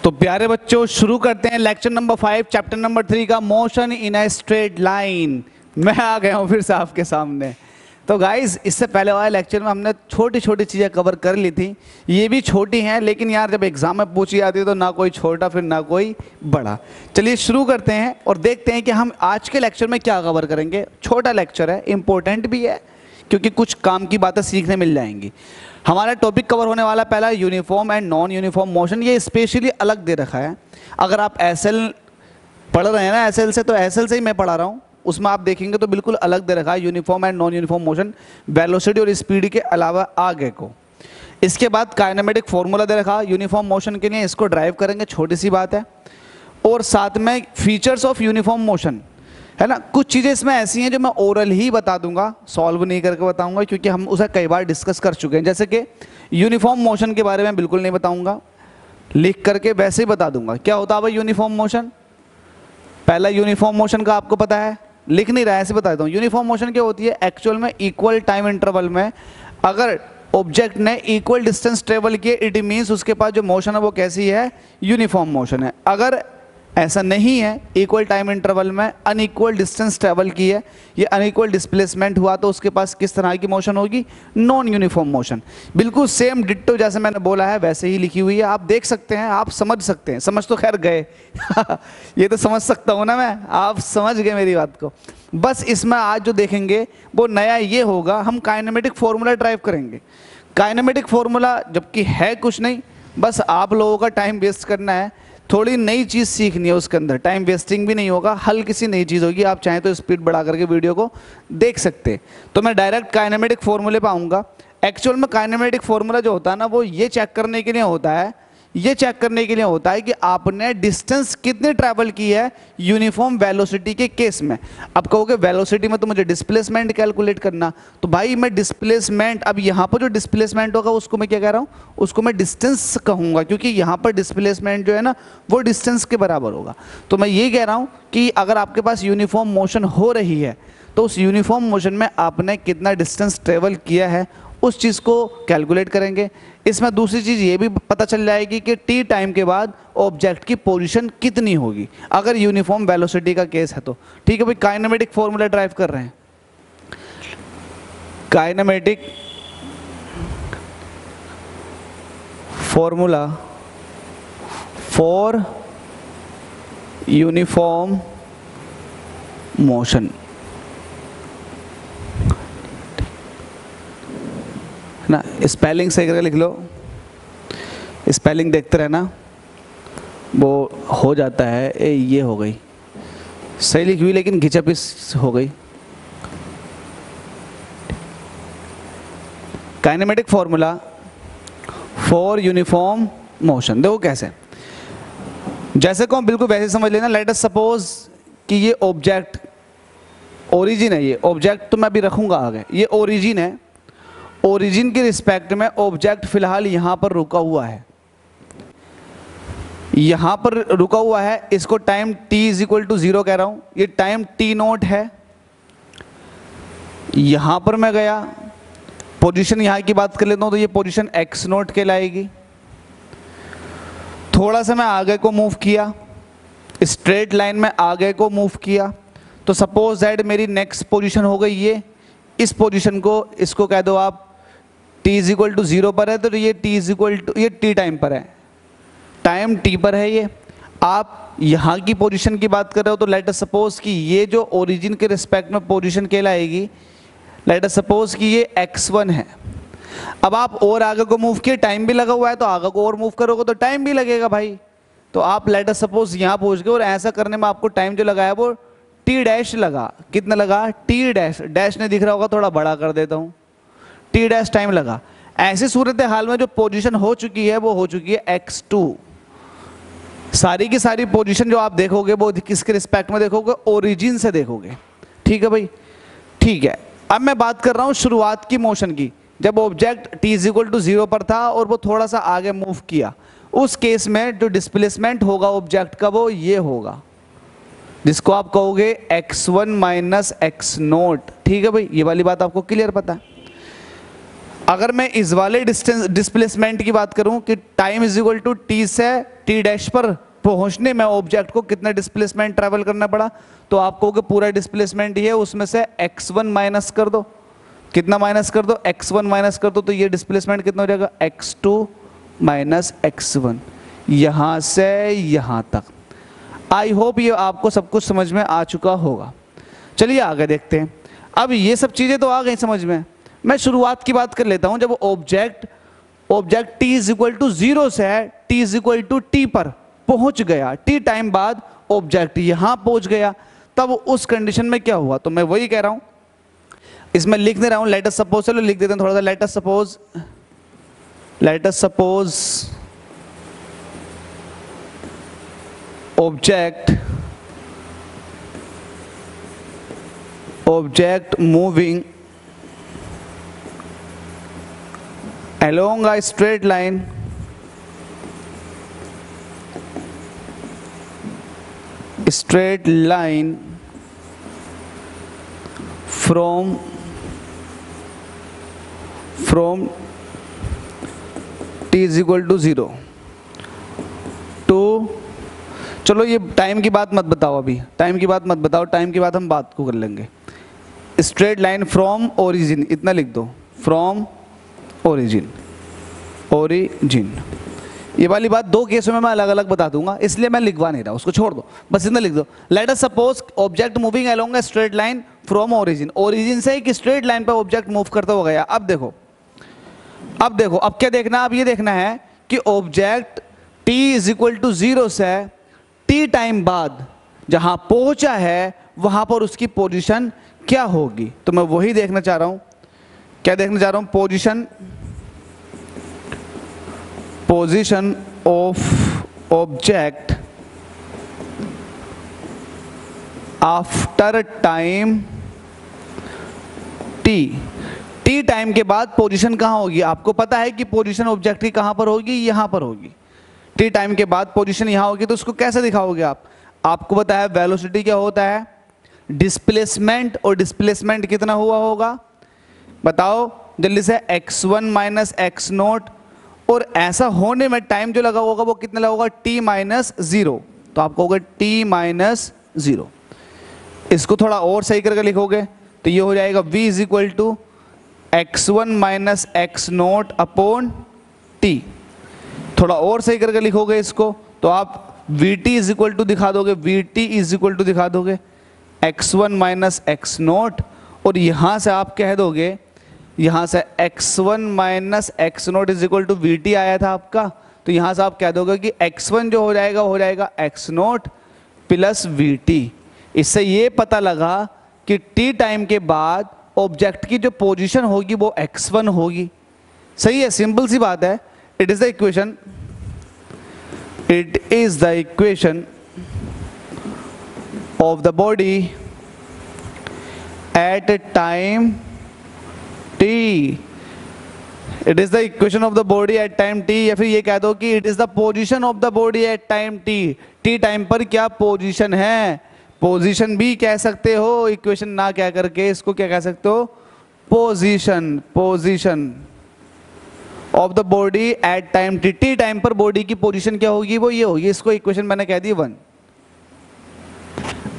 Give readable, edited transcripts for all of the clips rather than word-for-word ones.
तो प्यारे बच्चों शुरू करते हैं लेक्चर नंबर 5 चैप्टर नंबर 3 का motion in a straight line. मैं आ गया हूँ फिर से आपके सामने। तो गाइस इससे पहले वाले लेक्चर में हमने छोटी छोटी चीज़ें कवर कर ली थी, ये भी छोटी हैं, लेकिन यार जब एग्जाम में पूछी जाती है तो ना कोई छोटा फिर ना कोई बड़ा। चलिए शुरू करते हैं और देखते हैं कि हम आज के लेक्चर में क्या कवर करेंगे। छोटा लेक्चर है, इंपॉर्टेंट भी है क्योंकि कुछ काम की बातें सीखने मिल जाएंगी। हमारा टॉपिक कवर होने वाला पहला uniform and non uniform motion. ये स्पेशली अलग दे रखा है। अगर आप एसएल पढ़ रहे हैं ना एसएल से, तो एसएल से ही मैं पढ़ा रहा हूँ, उसमें आप देखेंगे तो बिल्कुल अलग दे रखा है uniform and non uniform motion, velocity और स्पीड के अलावा आगे को। इसके बाद काइनेमेटिक फॉर्मूला दे रखा यूनिफॉर्म मोशन के लिए, इसको ड्राइव करेंगे, छोटी सी बात है। और साथ में फीचर्स ऑफ यूनिफॉर्म मोशन है ना। कुछ चीज़ें इसमें ऐसी हैं जो मैं ओरल ही बता दूंगा, सॉल्व नहीं करके बताऊंगा, क्योंकि हम उसे कई बार डिस्कस कर चुके हैं। जैसे कि यूनिफॉर्म मोशन के बारे में बिल्कुल नहीं बताऊंगा, लिख करके वैसे ही बता दूंगा क्या होता है भाई यूनिफॉर्म मोशन। पहला यूनिफॉर्म मोशन का आपको पता है, लिख नहीं रहा है ऐसे बता देता हूँ। यूनिफॉर्म मोशन क्या होती है एक्चुअल में, इक्वल टाइम इंटरवल में अगर ऑब्जेक्ट ने इक्वल डिस्टेंस ट्रेवल किए, इट मीन्स उसके पास जो मोशन है वो कैसी है, यूनिफॉर्म मोशन है। अगर ऐसा नहीं है, इक्वल टाइम इंटरवल में अनइक्वल डिस्टेंस ट्रेवल की है, ये अनइक्वल डिस्प्लेसमेंट हुआ, तो उसके पास किस तरह की मोशन होगी, नॉन यूनिफॉर्म मोशन। बिल्कुल सेम डिट्टो जैसे मैंने बोला है वैसे ही लिखी हुई है, आप देख सकते हैं, आप समझ सकते हैं। समझ तो खैर गए ये तो समझ सकता हूँ ना मैं, आप समझ गए मेरी बात को। बस इसमें आज जो देखेंगे वो नया ये होगा, हम काइनेमेटिक फॉर्मूला ड्राइव करेंगे। काइनेमेटिक फॉर्मूला जबकि है कुछ नहीं, बस आप लोगों का टाइम वेस्ट करना है, थोड़ी नई चीज़ सीखनी है उसके अंदर। टाइम वेस्टिंग भी नहीं होगा, हल्की सी नई चीज़ होगी। आप चाहें तो स्पीड बढ़ा करके वीडियो को देख सकते हैं। तो मैं डायरेक्ट काइनेमेटिक फॉर्मूले पे आऊँगा। एक्चुअल में काइनेमेटिक फॉर्मूला जो होता है ना, वो ये चेक करने के लिए होता है, ये चेक करने के लिए होता है कि आपने डिस्टेंस कितनी ट्रैवल की है यूनिफॉर्म वेलोसिटी के केस में। अब कहोगे वेलोसिटी में तो मुझे डिस्प्लेसमेंट कैलकुलेट करना, तो भाई मैं डिस्प्लेसमेंट, अब यहाँ पर जो डिस्प्लेसमेंट होगा उसको मैं क्या कह रहा हूँ, उसको मैं डिस्टेंस कहूँगा, क्योंकि यहाँ पर डिस्प्लेसमेंट जो है ना वो डिस्टेंस के बराबर होगा। तो मैं ये कह रहा हूँ कि अगर आपके पास यूनिफॉर्म मोशन हो रही है तो उस यूनिफॉर्म मोशन में आपने कितना डिस्टेंस ट्रेवल किया है उस चीज़ को कैलकुलेट करेंगे। इसमें दूसरी चीज़ ये भी पता चल जाएगी कि टी टाइम के बाद ऑब्जेक्ट की पोजीशन कितनी होगी, अगर यूनिफॉर्म वेलोसिटी का केस है तो। ठीक है भाई, काइनेमेटिक फॉर्मूला ड्राइव कर रहे हैं। Kinematic formula for uniform motion ना, स्पेलिंग सही करके लिख लो, स्पेलिंग देखते रहना, वो हो जाता है। ये हो गई सही लिखी हुई लेकिन घिचपिस हो गई। Kinematic formula for uniform motion देखो कैसे, जैसे को हम बिल्कुल वैसे समझ लेना। लेट अस सपोज कि ये ऑब्जेक्ट ओरिजिन है, ये ऑब्जेक्ट तो मैं अभी रखूंगा आगे, ये ओरिजिन है। ओरिजिन के रिस्पेक्ट में ऑब्जेक्ट फिलहाल यहां पर रुका हुआ है, यहां पर रुका हुआ है, इसको time t is equal to 0 कह रहा हूं, ये टाइम t नोट है। यहां पर मैं गया, पोजीशन यहां की बात कर लेता हूं तो ये पोजीशन x नोट कहलाएगी। थोड़ा सा मैं आगे को मूव किया, स्ट्रेट लाइन में आगे को मूव किया, तो सपोज दैट मेरी नेक्स्ट पोजीशन हो गई ये, इस पोजीशन को, इसको कह दो आप t इज इक्वल टू 0 पर है, तो ये t इज इक्वल टू, ये t टाइम पर है, टाइम t पर है। ये आप यहाँ की पोजीशन की बात कर रहे हो, तो लेट अस सपोज कि ये जो ओरिजिन के रिस्पेक्ट में पोजीशन कहलाएगी, लेट अस सपोज कि ये x1 है। अब आप और आगे को मूव किए, टाइम भी लगा हुआ है, तो आगे को और मूव करोगे तो टाइम भी लगेगा भाई। तो आप लेट अस सपोज यहाँ पहुँच गए और ऐसा करने में आपको टाइम जो लगा है वो t डैश लगा। कितना लगा, t डैश, डैश नहीं दिख रहा होगा, थोड़ा बड़ा कर देता हूँ, t डैश टाइम लगा। ऐसी सूरत हाल में जो पोजीशन हो चुकी है वो हो चुकी है x2। सारी की सारी पोजीशन जो आप देखोगे वो किसके रिस्पेक्ट में देखोगे, ओरिजिन से देखोगे। ठीक है भाई, ठीक है। अब मैं बात कर रहा हूँ शुरुआत की मोशन की, जब object t is equal to 0 पर था और वो थोड़ा सा आगे मूव किया, उस केस में जो डिस्प्लेसमेंट होगा ऑब्जेक्ट का वो ये होगा, जिसको आप कहोगे x1 माइनस x नोट। ठीक है भाई, ये वाली बात आपको क्लियर पता है। अगर मैं इस वाले डिस्प्लेसमेंट की बात करूं कि time is equal to T से टी डैश पर पहुंचने में ऑब्जेक्ट को कितना डिस्प्लेसमेंट ट्रेवल करना पड़ा, तो आप कहोगे पूरा डिस्प्लेसमेंट ही है, उसमें से x1 माइनस कर दो। कितना माइनस कर दो? x1 माइनस कर दो, तो ये डिस्प्लेसमेंट कितना हो जाएगा? x2 माइनस x1, यहां से यहां तक। आई होप ये आपको सब कुछ समझ में आ चुका होगा। चलिए आगे देखते हैं। अब ये सब चीजें तो आ गई समझ में, मैं शुरुआत की बात कर लेता हूं। जब object t is equal to 0 से t is equal to t पर पहुंच गया, t टाइम बाद ऑब्जेक्ट यहां पहुंच गया, तब उस कंडीशन में क्या हुआ? तो मैं वही कह रहा हूं, इसमें लिख नहीं रहा हूं। लेट अस सपोज, चलो लिख देते हैं थोड़ा सा। Let us suppose object moving along a straight line from t is equal to 0 to, चलो ये टाइम की बात मत बताओ, अभी टाइम की बात मत बताओ, टाइम की बात हम बात को कर लेंगे। स्ट्रेट लाइन फ्रॉम ओरिजिन, इतना लिख दो, फ्रॉम ओरिजिन। ये वाली बात दो केसों में मैं अलग अलग बता दूंगा, इसलिए मैं लिखवा नहीं रहा, उसको छोड़ दो, बस इतना लिख दो। Let us suppose object moving along a straight line from origin से एक स्ट्रेट लाइन पर ऑब्जेक्ट मूव करता हुआ गया। अब देखो अब क्या देखना, अब ये देखना है कि object t is equal to 0 से t टाइम बाद जहां पहुंचा है वहां पर उसकी पोजीशन क्या होगी। तो मैं वही देखना चाह रहा हूं। क्या देखना चाह रहा हूं? Position of object after time t time के बाद पोजीशन कहां होगी। आपको पता है कि पोजीशन ऑब्जेक्ट की कहां पर होगी? यहां पर होगी। t टाइम के बाद पोजीशन यहां होगी, तो उसको कैसे दिखाओगे आप? आपको पता है वेलोसिटी क्या होता है? डिस्प्लेसमेंट, और डिस्प्लेसमेंट कितना हुआ होगा बताओ जल्दी से? x1 माइनस एक्स नोट, और ऐसा होने में टाइम जो लगा होगा वो कितना लगा होगा? t minus 0। तो आप कहोगे t माइनस 0। इसको थोड़ा और सही करके लिखोगे तो ये हो जाएगा v is equal to x1 minus X naught upon t। थोड़ा और सही करके लिखोगे इसको तो आप vt इज इक्वल टू दिखा दोगे, vt इज इक्वल टू दिखा दोगे x1 माइनस एक्स नोट, और यहां से आप कह दोगे, यहां से x1 minus X naught is equal to vt आया था आपका, तो यहां से आप कह दोगे कि x1 जो हो जाएगा x नोट प्लस vt। इससे ये पता लगा कि t टाइम के बाद ऑब्जेक्ट की जो पोजीशन होगी वो x1 होगी। सही है, सिंपल सी बात है। It is the equation of the body at time t। It is the equation of the body at time t, या फिर ये कह दो कि it is the position of the body at time t। t time पर क्या position है? Position भी कह सकते हो, इक्वेशन ना कह करके इसको क्या कह सकते हो? Position of the body at time t। t time पर बॉडी की पोजीशन क्या होगी? वो ये होगी। इसको इक्वेशन मैंने कह दी 1।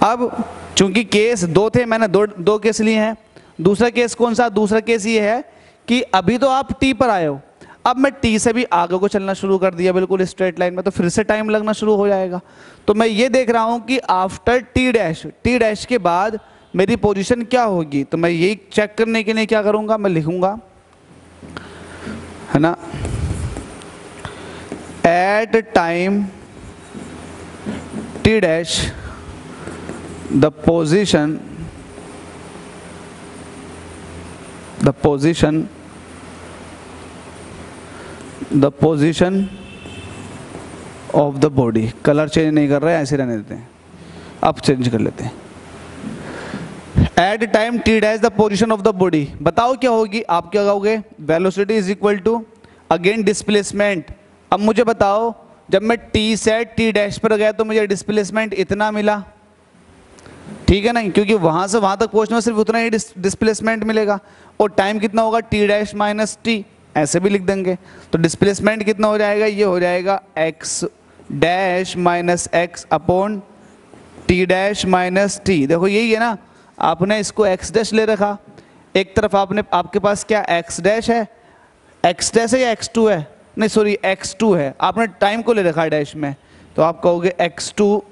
अब चूंकि केस दो थे, मैंने दो केस लिए हैं। दूसरा केस कौन सा? दूसरा केस ये है कि अभी तो आप t पर आए हो, अब मैं t से भी आगे को चलना शुरू कर दिया बिल्कुल स्ट्रेट लाइन में, तो फिर से टाइम लगना शुरू हो जाएगा। तो मैं ये देख रहा हूं कि आफ्टर t डैश के बाद मेरी पोजीशन क्या होगी। तो मैं यही चेक करने के लिए क्या करूंगा, मैं लिखूंगा, है ना, at time t dash the position of the body। Colour change नहीं कर रहे हैं, ऐसे रहने देते हैं, अब चेंज कर लेते हैं। At time t dash the position of the body, बताओ क्या होगी? आप क्या कहोगे? Velocity is equal to again displacement. अब मुझे बताओ जब मैं t से t डैश पर गया तो मुझे डिस्प्लेसमेंट इतना मिला, ठीक है ना, क्योंकि वहां से वहां तक पहुंचने में सिर्फ उतना ही डिस्प्लेसमेंट मिलेगा। और टाइम कितना होगा? t डैश माइनस t, ऐसे भी लिख देंगे। तो डिस्प्लेसमेंट कितना हो जाएगा? ये हो जाएगा x dash minus x upon T dash minus T. देखो यही है ना, आपने इसको एक्स डैश ले रखा, एक तरफ आपने आपके पास क्या एक्स डैश है, एक्स डैश है या एक्स टू है, नहीं सॉरी एक्स टू है, आपने टाइम को ले रखा है डैश में, तो आप कहोगे एक्स टू,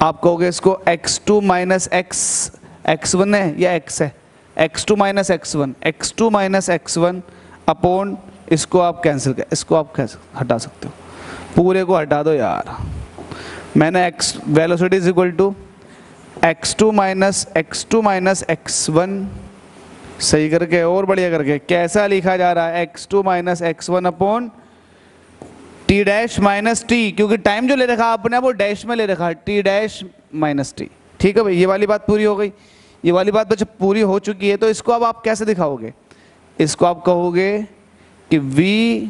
आप कहोगे इसको X two minus X one है या एक्स है, X two minus X one upon, इसको आप कैंसिल कर, इसको आप हटा सकते हो, पूरे को हटा दो यार। मैंने X velocity is equal to X two minus X one, सही करके और बढ़िया करके कैसा लिखा जा रहा है, X two minus X one upon T dash minus T, क्योंकि टाइम जो ले रखा आपने वो डैश में ले रखा है, टी डैश माइनस टी। ठीक है भाई, ये वाली बात पूरी हो गई, ये वाली बात बच्चे पूरी हो चुकी है। तो इसको अब आप कैसे दिखाओगे, इसको आप कहोगे कि v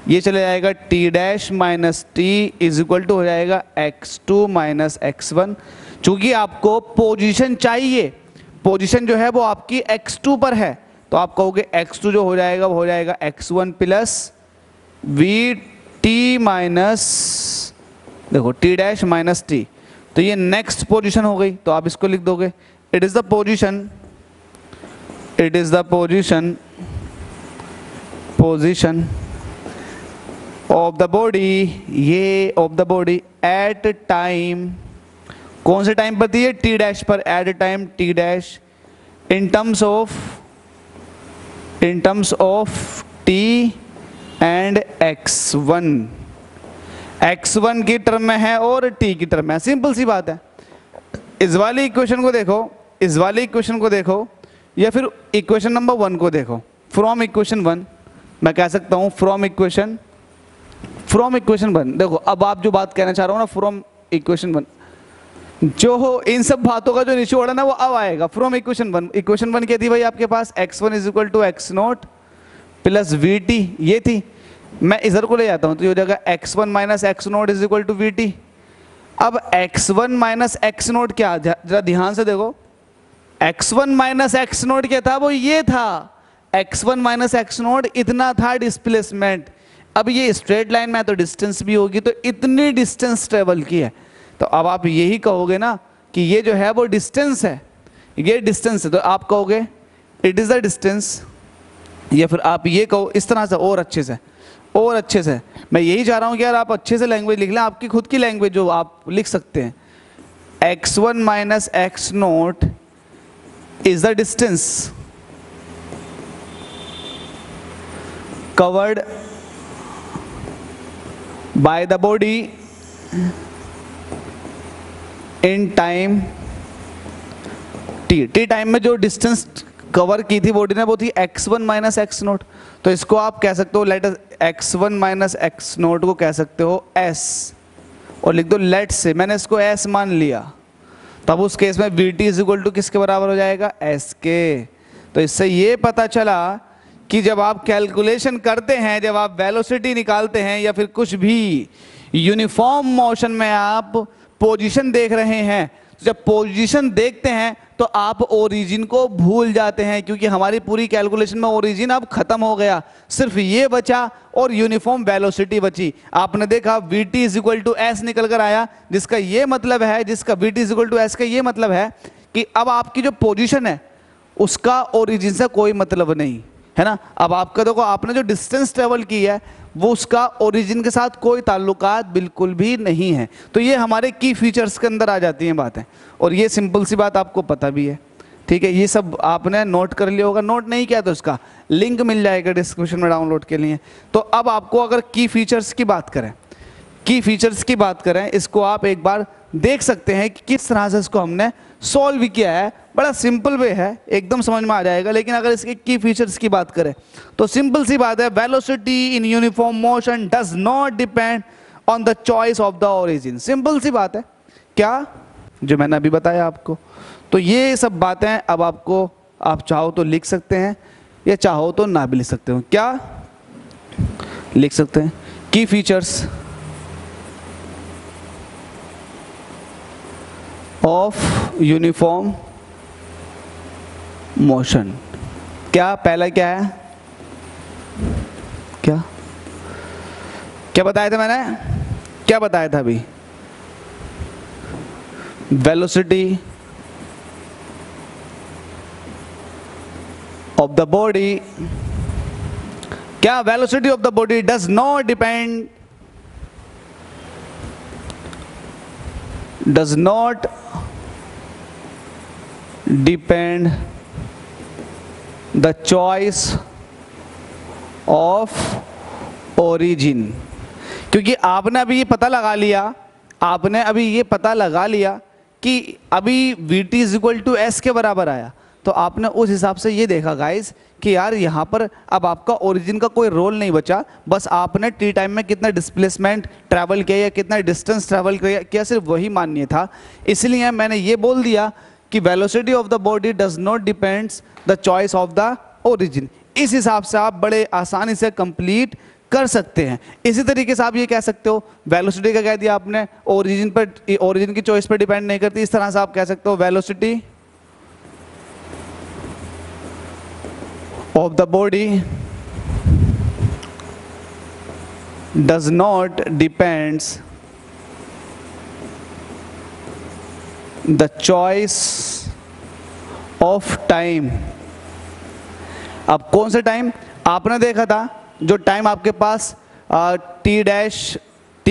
ये चले जाएगा T dash minus T is equal to हो जाएगा X two minus X one. चूंकि आपको पोजीशन चाहिए, पोजीशन जो है वो आपकी x2 पर है, तो आप कहोगे x2 जो हो जाएगा वो हो जाएगा x1 plus V T minus, देखो टी डैश माइनस टी, तो ये नेक्स्ट पोजीशन हो गई, तो आप इसको लिख दोगे it is the position of the body, ये of the body at time, कौन से टाइम पर थी ये, टी डैश पर, at time T dash in terms of T and x1 की टर्म में है और t की टर्म में है। सिंपल सी बात है। इस वाली इक्वेशन को देखो, या फिर इक्वेशन नंबर 1 को देखो, फ्रॉम इक्वेशन 1 मैं कह सकता हूं फ्रॉम इक्वेशन 1। देखो अब आप जो बात कहना चाह रहे हो ना, फ्रॉम इक्वेशन 1, जो हो इन सब बातों का जो निचोड़ है ना वो अब आएगा फ्रॉम इक्वेशन 1। इक्वेशन 1 क्या थी भाई आपके पास, x1 is equal to X naught plus V T, ये थी। मैं इधर को ले जाता हूं तो ये हो जाएगा x1 minus X naught is equal to V T. अब x1 माइनस एक्स नोट क्या, जरा ध्यान से देखो, x1 माइनस एक्स नोट क्या था, वो ये था, x1 माइनस एक्स नोट इतना था डिस्प्लेसमेंट। अब ये स्ट्रेट लाइन में तो डिस्टेंस भी होगी, तो इतनी डिस्टेंस ट्रेवल की है, तो अब आप यही कहोगे ना कि ये जो है वो डिस्टेंस है, ये डिस्टेंस है, तो आप कहोगे इट इज द डिस्टेंस, या फिर आप ये कहो इस तरह से और अच्छे से। मैं यही चाह रहा हूँ कि यार आप अच्छे से लैंग्वेज लिख लें, आपकी खुद की लैंग्वेज जो आप लिख सकते हैं। x1 minus X naught is the distance covered by the body in time T time में जो डिस्टेंस कवर की थी बॉडी ने वो थी x1 माइनस एक्स नोट। तो इसको आप कह सकते हो late x1 minus X note को कह सकते हो s, और लिख दो लेट से, मैंने इसको s मान लिया, तब उस केस में vt इज इक्वल टू किसके बराबर हो जाएगा, s के। तो इससे ये पता चला कि जब आप कैलकुलेशन करते हैं, जब आप वेलोसिटी निकालते हैं या फिर कुछ भी यूनिफॉर्म मोशन में आप पोजीशन देख रहे हैं, तो जब पोजीशन देखते हैं तो आप ओरिजिन को भूल जाते हैं, क्योंकि हमारी पूरी कैलकुलेशन में ओरिजिन अब खत्म हो गया, सिर्फ ये बचा और यूनिफॉर्म वेलोसिटी बची। आपने देखा vt is equal to S निकल कर आया, जिसका ये मतलब है, जिसका vt is equal to S का ये मतलब है कि अब आपकी जो पोजीशन है उसका ओरिजिन से कोई मतलब नहीं है ना। अब आपका देखो, आपने जो डिस्टेंस ट्रेवल की है वो उसका ओरिजिन के साथ कोई ताल्लुकात बिल्कुल भी नहीं है। तो ये हमारे की फीचर्स के अंदर आ जाती हैं बातें, और ये सिंपल सी बात आपको पता भी है। ठीक है, ये सब आपने नोट कर लिया होगा, नोट नहीं किया तो उसका लिंक मिल जाएगा डिस्क्रिप्शन में डाउनलोड के लिए। तो अब आपको अगर की फीचर्स की बात करें, इसको आप एक बार देख सकते हैं कि किस तरह से इसको हमने सॉल्व किया है। बड़ा सिंपल वे है, एकदम समझ में आ जाएगा। लेकिन अगर इसके की फीचर्स की बात करें तो सिंपल सी बात है, velocity in uniform motion does not depend on the choice of the origin. Simple सी बात है, क्या जो मैंने अभी बताया आपको। तो ये सब बातें अब आपको, आप चाहो तो लिख सकते हैं या चाहो तो ना भी लिख सकते हो। क्या लिख सकते हैं, की फीचर्स ऑफ यूनिफॉर्म मोशन। क्या पहला क्या है, क्या बताया था मैंने, क्या बताया था अभी? वेलोसिटी ऑफ द बॉडी, क्या velocity of the body does not depend, does not depend the choice of origin। क्योंकि आपने अभी ये पता लगा लिया, आपने अभी ये पता लगा लिया कि अभी Vt is equal to S के बराबर आया, तो आपने उस हिसाब से ये देखा गाइस कि यार यहाँ पर अब आपका ओरिजिन का कोई रोल नहीं बचा, बस आपने टी टाइम में कितना डिस्प्लेसमेंट ट्रैवल किया या कितना डिस्टेंस ट्रैवल किया सिर्फ वही मान्य था। इसलिए मैंने ये बोल दिया कि velocity of the body does not depends the choice of the origin. इस हिसाब से आप बड़े आसानी से कंप्लीट कर सकते हैं। इसी तरीके से आप ये कह सकते हो, वेलोसिटी का कह दिया आपने, ओरिजिन पर, ओरिजिन की चॉइस पर डिपेंड नहीं करती। इस तरह से आप कह सकते हो velocity of the body does not depends the choice of time। अब कौन से टाइम? आपने देखा था जो टाइम आपके पास टी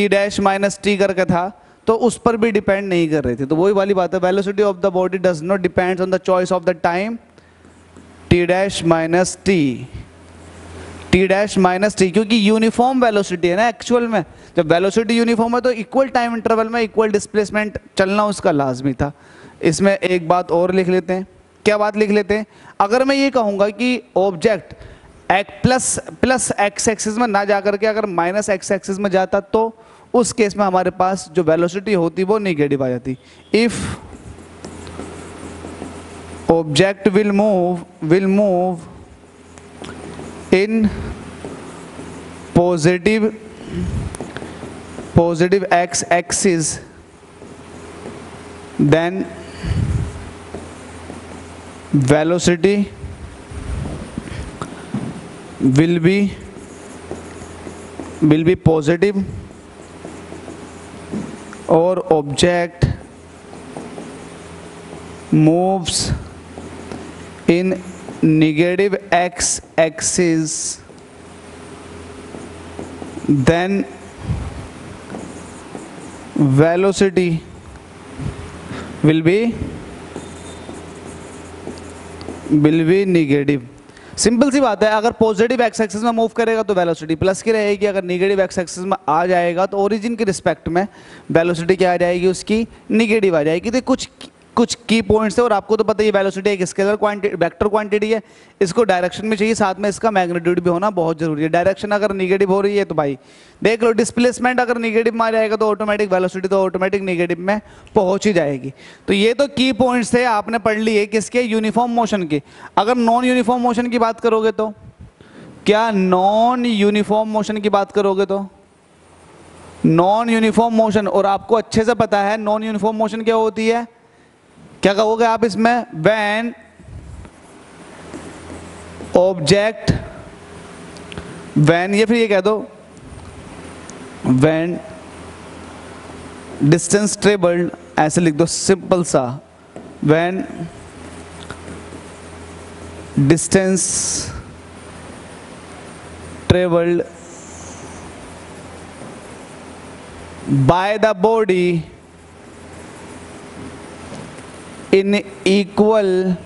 डैश माइनस टी करके था, तो उस पर भी डिपेंड नहीं कर रही थी। तो वही वाली बात है, velocity of the body does not depends on the choice of the time T dash minus T, T dash minus T, क्योंकि यूनिफॉर्म वेलोसिटी है ना। एक्चुअल में जब वेलोसिटी यूनिफॉर्म है तो इक्वल टाइम इंटरवल में इक्वल डिस्प्लेसमेंट चलना उसका लाजमी था। इसमें एक बात और लिख लेते हैं। क्या बात लिख लेते हैं? अगर मैं ये कहूँगा कि ऑब्जेक्ट प्लस एक्स एक्सिस में ना जा करके अगर माइनस एक्स एक्सिस में जाता, तो उस केस में हमारे पास जो वेलोसिटी होती वो नेगेटिव आ जाती। If object will move in positive x axis, then velocity will be positive, or object moves in negative x axis, then velocity will be negative। Simple सी बात है, अगर पॉजिटिव एक्स एक्सिस में move करेगा तो velocity plus की रहेगी, अगर नेगेटिव एक्स एक्सिस में आ जाएगा तो ओरिजिन के रिस्पेक्ट में वेलोसिटी क्या आ जाएगी, उसकी नेगेटिव आ जाएगी। तो कुछ की पॉइंट्स है, और आपको तो पता ही वेलोसिटी एक स्केलर क्वांटिटी, वेक्टर क्वांटिटी है, इसको डायरेक्शन में चाहिए, साथ में इसका मैग्नीट्यूड भी होना बहुत जरूरी है। डायरेक्शन अगर नेगेटिव हो रही है तो भाई देख लो, डिस्प्लेसमेंट अगर नेगेटिव में आ जाएगा तो ऑटोमेटिक वेलोसिटी तो ऑटोमेटिक नेगेटिव में पहुंच ही जाएगी। तो ये तो की पॉइंट्स थे, आपने पढ़ लिए किसके, यूनिफॉर्म मोशन के। अगर नॉन यूनिफॉर्म मोशन की बात करोगे तो क्या, नॉन यूनिफॉर्म मोशन की बात करोगे तो नॉन यूनिफॉर्म मोशन, और आपको अच्छे से पता है नॉन यूनिफॉर्म मोशन क्या होती है, क्या कहोगे आप इसमें, व्हेन ऑब्जेक्ट, व्हेन, या फिर ये कह दो व्हेन डिस्टेंस ट्रेवल्ड, ऐसे लिख दो सिंपल सा, when distance travelled by the body in equal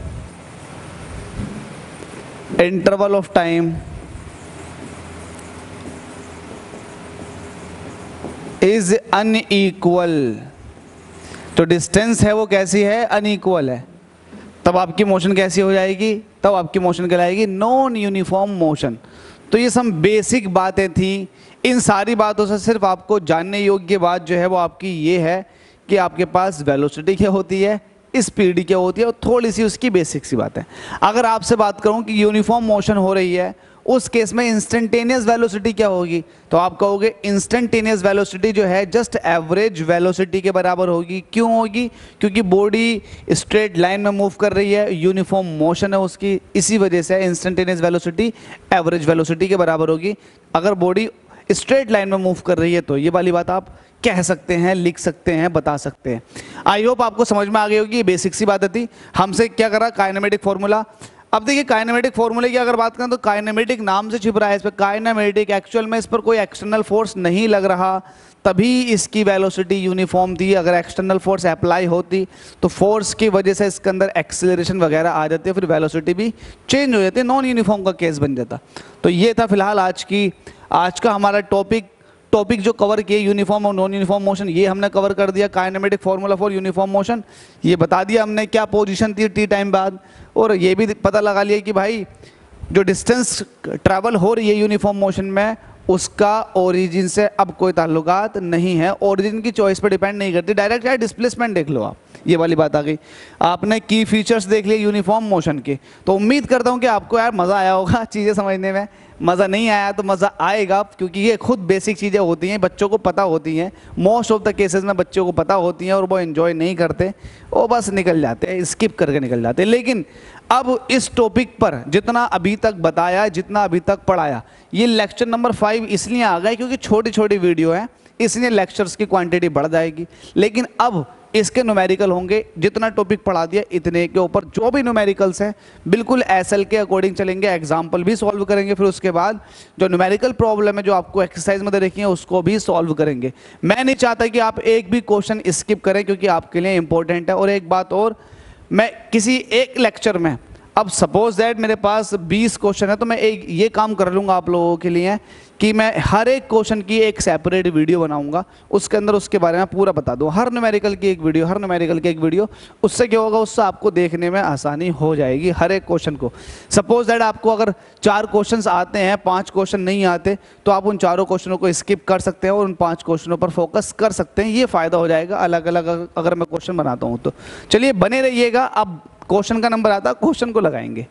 interval of time is unequal। तो डिस्टेंस है वो कैसी है, अनइक्वल है। तब आपकी मोशन कैसी हो जाएगी, तब आपकी मोशन कहलाएगी नॉन यूनिफॉर्म मोशन। तो ये सब बेसिक बातें थी। इन सारी बातों से सिर्फ आपको जानने योग्य बात जो है वो आपकी ये है कि आपके पास वेलोसिटी क्या होती है, स्पीड क्या होती है, और थोड़ी सी उसकी बेसिक सी बात है। अगर आपसे बात करूं कि यूनिफॉर्म मोशन हो रही है, उस केस में इंस्टेंटेनियस वेलोसिटी क्या होगी, तो आप कहोगे इंस्टेंटेनियस वेलोसिटी जो है जस्ट एवरेज वेलोसिटी के बराबर होगी। क्यों होगी, क्योंकि बॉडी स्ट्रेट लाइन में मूव कर रही है, यूनिफॉर्म मोशन है उसकी, इसी वजह से इंस्टेंटेनियस वेलोसिटी एवरेज वेलोसिटी के बराबर होगी। अगर बॉडी स्ट्रेट लाइन में मूव कर रही है तो ये वाली बात आप कह सकते हैं, लिख सकते हैं, बता सकते हैं। आई होप आपको समझ में आ गई होगी। ये बेसिक सी बात थी। हमसे क्या करा, काइनेमेटिक फॉर्मूला। अब देखिए काइनेमेटिक फॉर्मूले की अगर बात करें तो काइनेमेटिक नाम से छिप रहा है इस पर काइनेमेटिक, एक्चुअल में इस पर कोई एक्सटर्नल फोर्स नहीं लग रहा, तभी इसकी वेलोसिटी यूनिफॉर्म थी। अगर एक्सटर्नल फोर्स अप्लाई होती तो फोर्स की वजह से इसके अंदर एक्सेलरेशन वगैरह आ जाती है, फिर वेलोसिटी भी चेंज हो जाती है, नॉन यूनिफॉर्म का केस बन जाता। तो ये था फिलहाल आज का हमारा टॉपिक जो कवर किए, यूनिफॉर्म और नॉन यूनिफॉर्म मोशन, ये हमने कवर कर दिया। Kinematic formula for uniform motion ये बता दिया हमने, क्या पोजीशन थी टी टाइम बाद, और ये भी पता लगा लिया कि भाई जो डिस्टेंस ट्रैवल हो रही है यूनिफॉर्म मोशन में उसका ओरिजिन से अब कोई ताल्लुकात नहीं है, ओरिजिन की चॉइस पर डिपेंड नहीं करती, डायरेक्ट चाहे डिस्प्लेसमेंट देख लो आप, ये वाली बात आ गई। आपने की फीचर्स देख लिए यूनिफॉर्म मोशन के, तो उम्मीद करता हूँ कि आपको यार मज़ा आया होगा चीज़ें समझने में। मज़ा नहीं आया तो मज़ा आएगा, क्योंकि ये खुद बेसिक चीज़ें होती हैं, बच्चों को पता होती हैं, मोस्ट ऑफ द केसेस में बच्चों को पता होती हैं और वो एंजॉय नहीं करते, वो बस निकल जाते हैं, स्किप करके निकल जाते हैं। लेकिन अब इस टॉपिक पर जितना अभी तक बताया, जितना अभी तक पढ़ाया, ये लेक्चर नंबर 5 इसलिए आ गए क्योंकि छोटी छोटी वीडियो हैं, इसलिए लेक्चर्स की क्वांटिटी बढ़ जाएगी। लेकिन अब इसके न्यूमेरिकल होंगे, जितना टॉपिक पढ़ा दिया इतने के ऊपर जो भी न्यूमेरिकल्स हैं बिल्कुल एसएल के अकॉर्डिंग चलेंगे, एग्जाम्पल भी सॉल्व करेंगे, फिर उसके बाद जो न्यूमेरिकल प्रॉब्लम है जो आपको एक्सरसाइज में दे रखी है उसको भी सॉल्व करेंगे। मैं नहीं चाहता कि आप एक भी क्वेश्चन स्किप करें, क्योंकि आपके लिए इंपॉर्टेंट है। और एक बात और, मैं किसी एक लेक्चर में, अब सपोज दैट मेरे पास 20 क्वेश्चन है, तो मैं एक ये काम कर लूँगा आप लोगों के लिए कि मैं हर एक क्वेश्चन की एक सेपरेट वीडियो बनाऊंगा, उसके अंदर उसके बारे में पूरा बता दूँ, हर न्यूमेरिकल की एक वीडियो, हर न्यूमेरिकल की एक वीडियो। उससे क्या होगा, उससे आपको देखने में आसानी हो जाएगी हर एक क्वेश्चन को। सपोज दैट आपको अगर 4 क्वेश्चन आते हैं, 5 क्वेश्चन नहीं आते, तो आप उन चारों क्वेश्चनों को स्किप कर सकते हैं और उन 5 क्वेश्चनों पर फोकस कर सकते हैं। ये फ़ायदा हो जाएगा अलग अलग अगर मैं क्वेश्चन बनाता हूँ तो। चलिए बने रहिएगा, अब क्वेश्चन का नंबर आता है, क्वेश्चन को लगाएंगे।